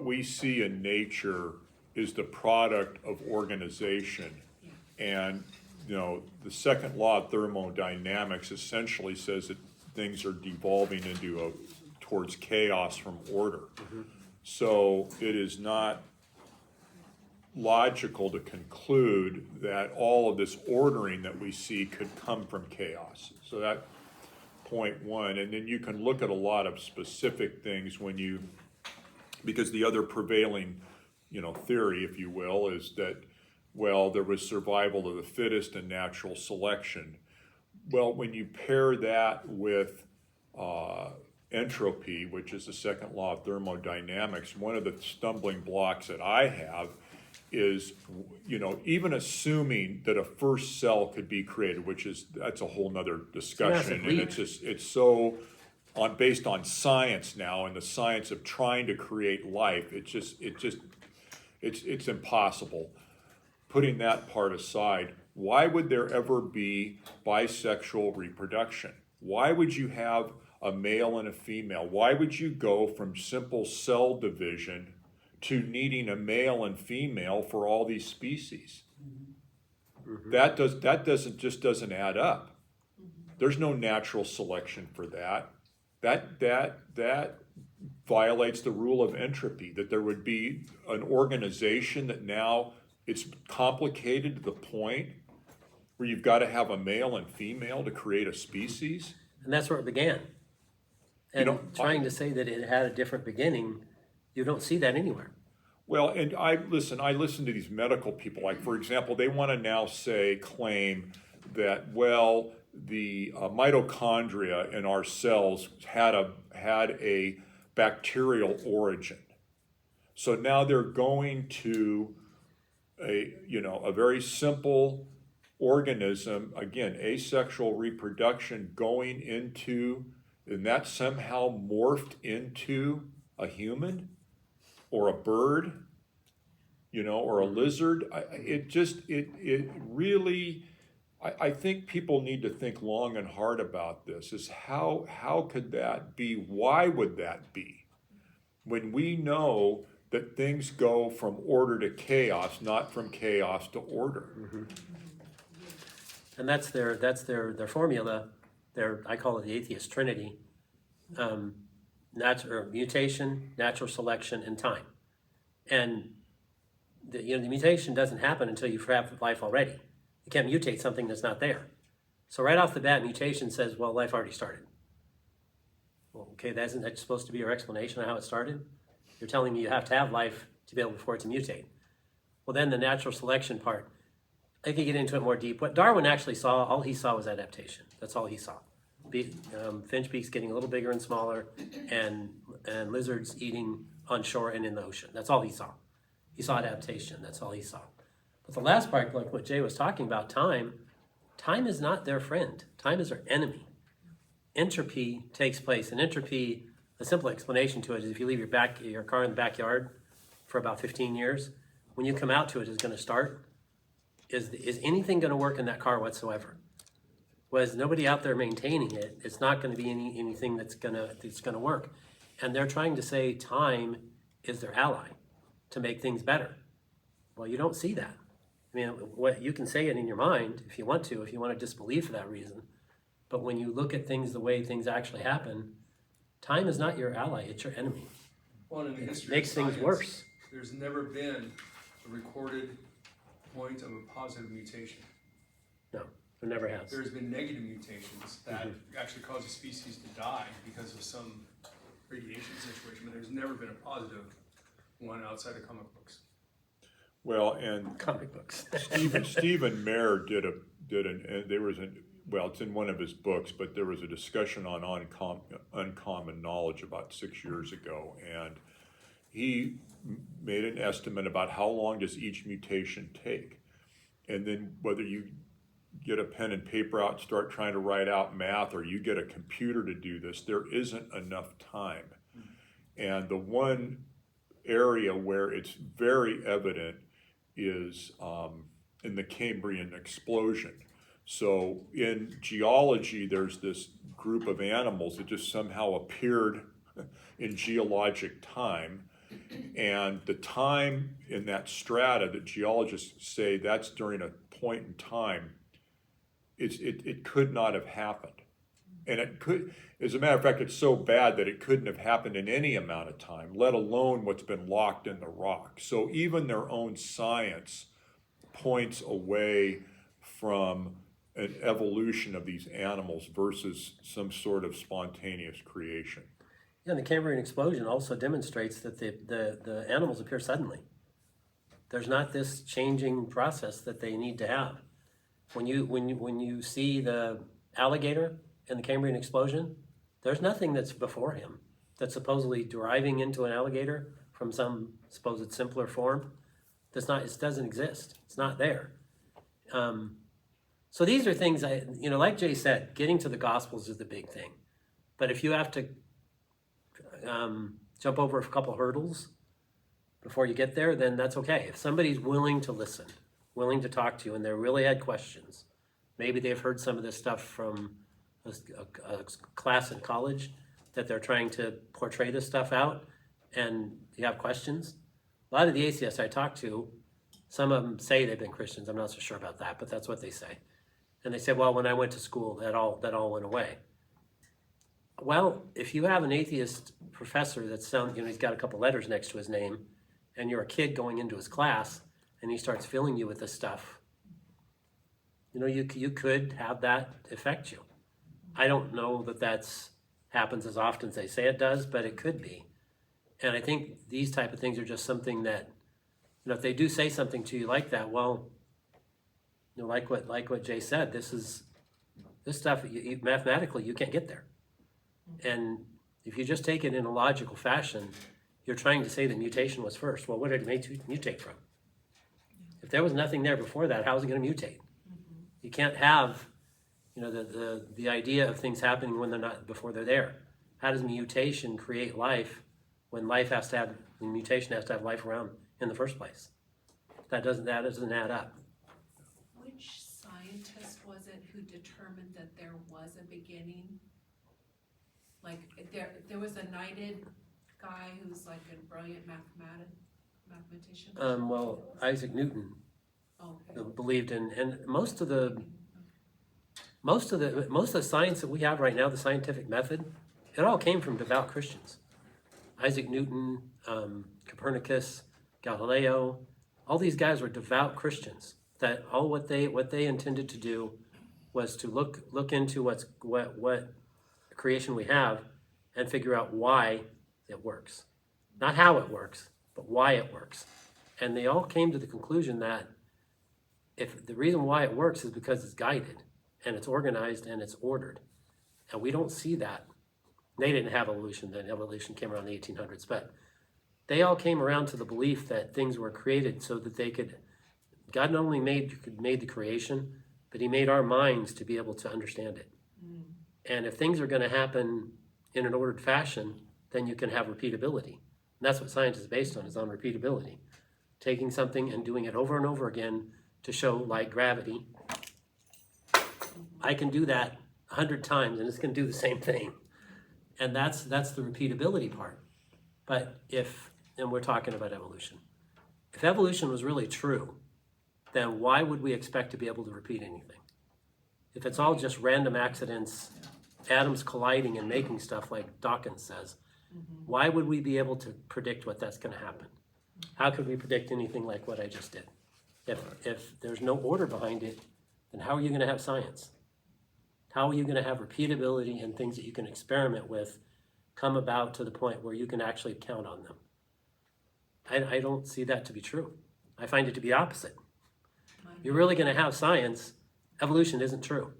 we see in nature is the product of organization. And, the second law of thermodynamics essentially says that things are devolving towards chaos from order. So it is not logical to conclude that all of this ordering that we see could come from chaos. So that point one, and then you can look at a lot of specific things because the other prevailing, theory, if you will, is that, well, there was survival of the fittest and natural selection. Well, when you pair that with entropy, which is the second law of thermodynamics, one of the stumbling blocks that I have is, even assuming that a first cell could be created, that's a whole nother discussion, and it's so based on science now, and the science of trying to create life, it's impossible. Putting that part aside, why would there ever be bisexual reproduction? Why would you have a male and a female? Why would you go from simple cell division to needing a male and female for all these species? Mm-hmm. That doesn't add up. There's no natural selection for that. That violates the rule of entropy, that there would be an organization that now it's complicated to the point where you've got to have a male and female to create a species. And that's where it began. And trying to say that it had a different beginning, you don't see that anywhere. Well, and I listen to these medical people, like, for example, they want to now claim that, well, the mitochondria in our cells had a bacterial origin. So now they're going to a very simple organism, again, asexual reproduction going into, and that somehow morphed into a human or a bird, or a lizard. I think people need to think long and hard about this, is how could that be? Why would that be? When we know that things go from order to chaos, not from chaos to order. Mm-hmm. And that's their formula. I call it the atheist trinity. Mutation, natural selection, and time. And the mutation doesn't happen until you have life already. You can't mutate something that's not there. So right off the bat, mutation says, well, life already started. Well, okay, isn't that supposed to be your explanation of how it started? You're telling me you have to have life to be able for it to mutate. Well, then the natural selection part, I could get into it more deep. What Darwin actually saw, all he saw was adaptation. That's all he saw. Finch beaks getting a little bigger and smaller, and lizards eating on shore and in the ocean. That's all he saw. He saw adaptation. That's all he saw. But the last part, like what Jay was talking about, time is not their friend. Time is their enemy. Entropy takes place, and entropy, a simple explanation to it is if you leave your car in the backyard for about 15 years, when you come out to it, it's going to start. Is anything going to work in that car whatsoever? Was nobody out there maintaining it, it's not going to be anything that's going to work. And they're trying to say time is their ally to make things better. Well, you don't see that. I mean, you can say it in your mind if you want to disbelieve for that reason. But when you look at things the way things actually happen, time is not your ally, it's your enemy. Well, in the history makes of science, things worse. There's never been a recorded point of a positive mutation. No, there never has. There's been negative mutations that actually cause a species to die because of some radiation situation, but there's never been a positive one outside of comic books. Well, and comic books. Stephen Mayer it's in one of his books, but there was a discussion on uncommon knowledge about 6 years ago, and he made an estimate about how long does each mutation take, and then whether you get a pen and paper out and start trying to write out math, or you get a computer to do this, there isn't enough time. And the one area where it's very evident is in the Cambrian explosion. So in geology, there's this group of animals that just somehow appeared in geologic time, And the time in that strata that geologists say that's during a point in time, it could not have happened. And it could, as a matter of fact, it's so bad that it couldn't have happened in any amount of time, let alone what's been locked in the rock. So even their own science points away from an evolution of these animals versus some sort of spontaneous creation. Yeah, and the Cambrian explosion also demonstrates that the animals appear suddenly. There's not this changing process that they need to have. When you see the alligator in the Cambrian explosion, there's nothing that's before him that's supposedly deriving into an alligator from some supposed simpler form. It doesn't exist. It's not there. So these are things like Jay said, getting to the Gospels is the big thing. But if you have to jump over a couple hurdles before you get there, then that's okay. If somebody's willing to listen, willing to talk to you, and they really had questions, maybe they've heard some of this stuff from a class in college that they're trying to portray this stuff out, and you have questions. A lot of the atheists I talk to, some of them say they've been Christians. I'm not so sure about that, but that's what they say. And they say, well, when I went to school, that all went away. Well, if you have an atheist professor that's he's got a couple letters next to his name, and you're a kid going into his class, and he starts filling you with this stuff, you could have that affect you. I don't know that happens as often as they say it does, but it could be. And I think these type of things are just something that, if they do say something to you like that, well, like what Jay said, this stuff, mathematically, you can't get there. And if you just take it in a logical fashion, you're trying to say that mutation was first. Well, what did it mutate from? If there was nothing there before that, how is it going to mutate? You can't have, the idea of things happening when they're not, before they're there. How does mutation create life when mutation has to have life around in the first place? That doesn't add up. Which scientist was it who determined that there was a beginning? Like there was a knighted guy who's like a brilliant mathematician. Well, Isaac Newton Okay. believed in, and most of the science that we have right now, the scientific method, it all came from devout Christians. Isaac Newton, Copernicus, Galileo, all these guys were devout Christians. That all what they intended to do was to look into what creation we have and figure out why it works. Not how it works, but why it works. And they all came to the conclusion that if the reason why it works is because it's guided and it's organized and it's ordered. And we don't see that. They didn't have evolution, then evolution came around the 1800s, but they all came around to the belief that things were created so that God not only made the creation, but he made our minds to be able to understand it. And if things are going to happen in an ordered fashion, then you can have repeatability. And that's what science is based on, is on repeatability. Taking something and doing it over and over again to show, like gravity. I can do that 100 times and it's going to do the same thing. And that's the repeatability part. But and we're talking about evolution. If evolution was really true, then why would we expect to be able to repeat anything? If it's all just random accidents, atoms colliding and making stuff like Dawkins says, why would we be able to predict what that's going to happen? How could we predict anything like what I just did? If there's no order behind it, then how are you going to have science? How are you going to have repeatability and things that you can experiment with come about to the point where you can actually count on them? I don't see that to be true. I find it to be opposite. You're really going to have science. Evolution isn't true.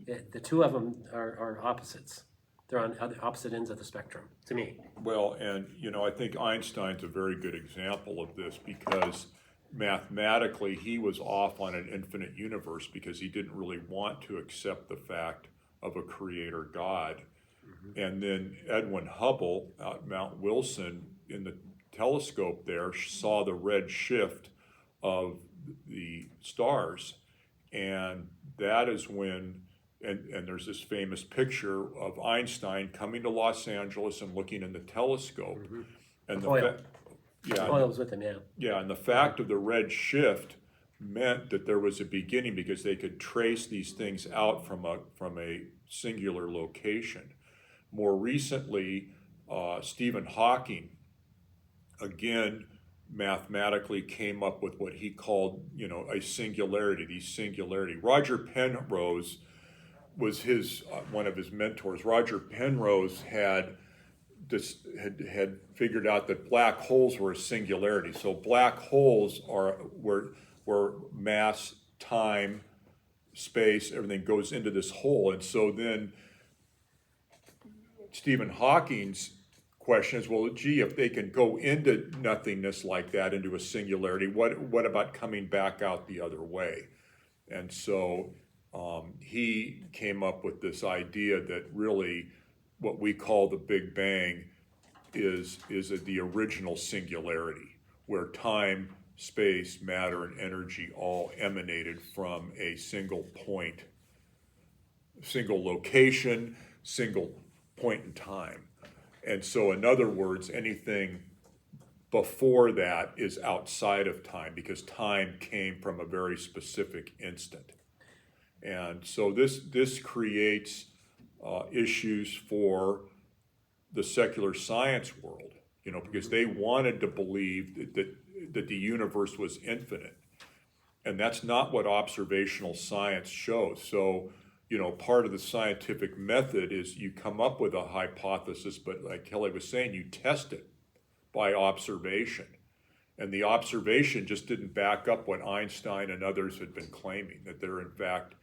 The two of them are opposites. They're on opposite ends of the spectrum, to me. Well, and I think Einstein's a very good example of this, because mathematically he was off on an infinite universe because he didn't really want to accept the fact of a creator God. And then Edwin Hubble out at Mount Wilson in the telescope there saw the red shift of the stars, and that is when and there's this famous picture of Einstein coming to Los Angeles and looking in the telescope, And Hoyle. yeah, Hoyle was with him, yeah. yeah, and the fact of the red shift meant that there was a beginning because they could trace these things out from a singular location. More recently, Stephen Hawking, again, mathematically came up with what he called, a singularity, Roger Penrose was one of his mentors. Roger Penrose had figured out that black holes were a singularity. So black holes are where mass, time, space, everything goes into this hole. And so then Stephen Hawking's question is, well, gee, if they can go into nothingness like that, into a singularity, what about coming back out the other way? And so he came up with this idea that really what we call the Big Bang is the original singularity, where time, space, matter, and energy all emanated from a single point, single location, single point in time. And so, in other words, anything before that is outside of time because time came from a very specific instant. And so this creates issues for the secular science world, because they wanted to believe that the universe was infinite. And that's not what observational science shows. So, part of the scientific method is you come up with a hypothesis, but like Kelly was saying, you test it by observation. And the observation just didn't back up what Einstein and others had been claiming, that there in fact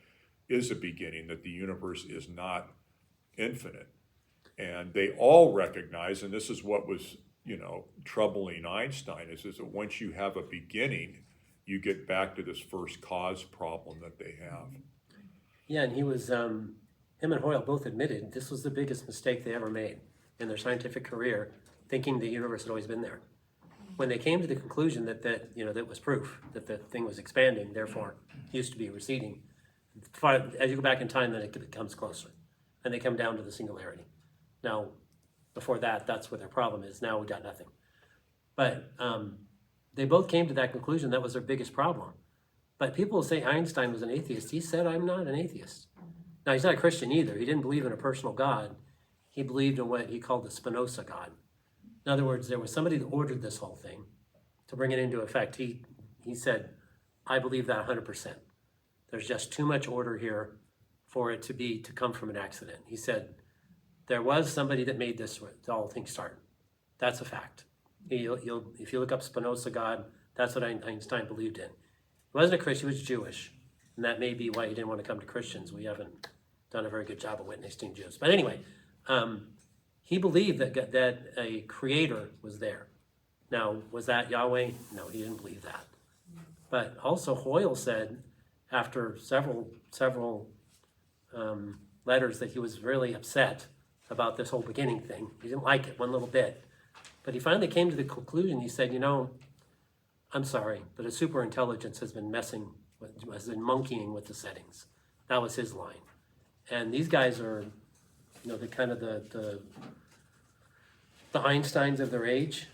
is a beginning, that the universe is not infinite. And they all recognize, and this is what was, troubling Einstein, is that once you have a beginning, you get back to this first cause problem that they have. Yeah, and he was, him and Hoyle both admitted this was the biggest mistake they ever made in their scientific career, thinking the universe had always been there. When they came to the conclusion that was proof that the thing was expanding, therefore used to be receding, as you go back in time, then it becomes closer, and they come down to the singularity. Now, before that, that's where their problem is. Now we got nothing. But they both came to that conclusion. That was their biggest problem. But people say Einstein was an atheist. He said, I'm not an atheist. Now, he's not a Christian either. He didn't believe in a personal God. He believed in what he called the Spinoza God. In other words, there was somebody that ordered this whole thing to bring it into effect. He said, I believe that 100%. There's just too much order here for it to come from an accident. He said, there was somebody that made this all things start. That's a fact. If you look up Spinoza God, that's what Einstein believed in. He wasn't a Christian, he was Jewish. And that may be why he didn't want to come to Christians. We haven't done a very good job of witnessing Jews. But anyway, he believed that a creator was there. Now, was that Yahweh? No, he didn't believe that. But also Hoyle said, after several letters, that he was really upset about this whole beginning thing. He didn't like it one little bit. But he finally came to the conclusion, he said, I'm sorry, but a super intelligence has been monkeying with the settings. That was his line. And these guys are, the Einsteins of their age.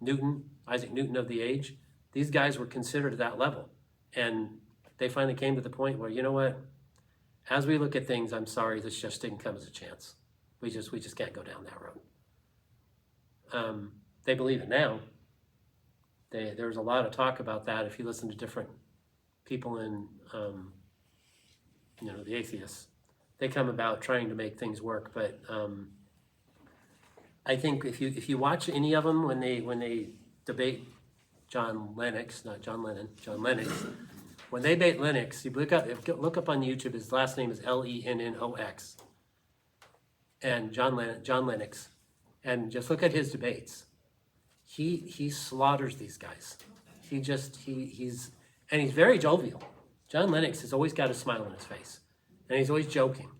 Newton, Isaac Newton of the age. These guys were considered at that level. And they finally came to the point where, as we look at things, I'm sorry, this just didn't come as a chance. We just can't go down that road. They believe it now. There's a lot of talk about that. If you listen to different people in, the atheists, they come about trying to make things work. But I think if you watch any of them when they debate John Lennox, not John Lennon, John Lennox. When they debate Lennox, you look up on YouTube. His last name is Lennox, and John Lennox, and just look at his debates. He slaughters these guys. He's very jovial. John Lennox has always got a smile on his face, and he's always joking.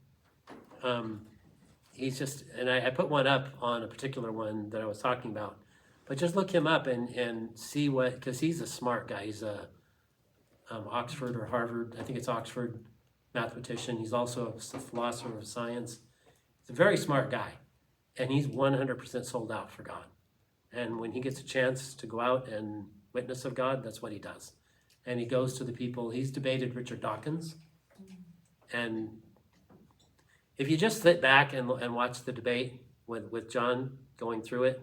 He's just, and I put one up on a particular one that I was talking about, but just look him up and see because he's a smart guy. He's a Oxford or Harvard, I think it's Oxford mathematician. He's also a philosopher of science. He's a very smart guy. And he's 100% sold out for God. And when he gets a chance to go out and witness of God, that's what he does. And he goes to the people. He's debated Richard Dawkins. And if you just sit back and watch the debate with John going through it,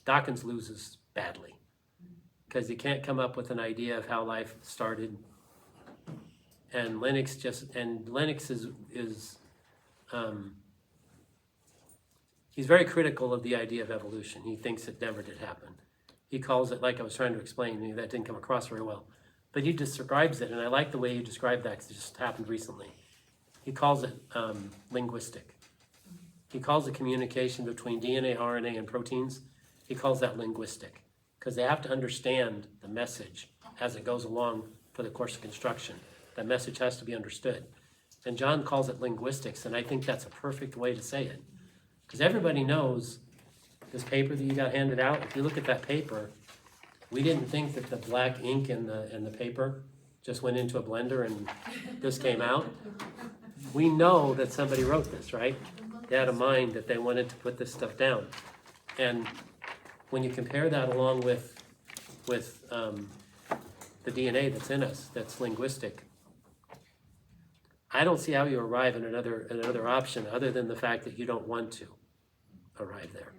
Dawkins loses badly because he can't come up with an idea of how life started. And Lennox is he's very critical of the idea of evolution. He thinks it never did happen. He calls it, like I was trying to explain, maybe that didn't come across very well, but he describes it, and I like the way you described that because it just happened recently. He calls it linguistic. He calls the communication between DNA, RNA, and proteins, he calls that linguistic, because they have to understand the message as it goes along for the course of construction. That message has to be understood. And John calls it linguistics, and I think that's a perfect way to say it. Because everybody knows this paper that you got handed out, if you look at that paper, we didn't think that the black ink in the paper just went into a blender and this came out. We know that somebody wrote this, right? They had a mind that they wanted to put this stuff down. And when you compare that along with the DNA that's in us, that's linguistic, I don't see how you arrive at another option other than the fact that you don't want to arrive there.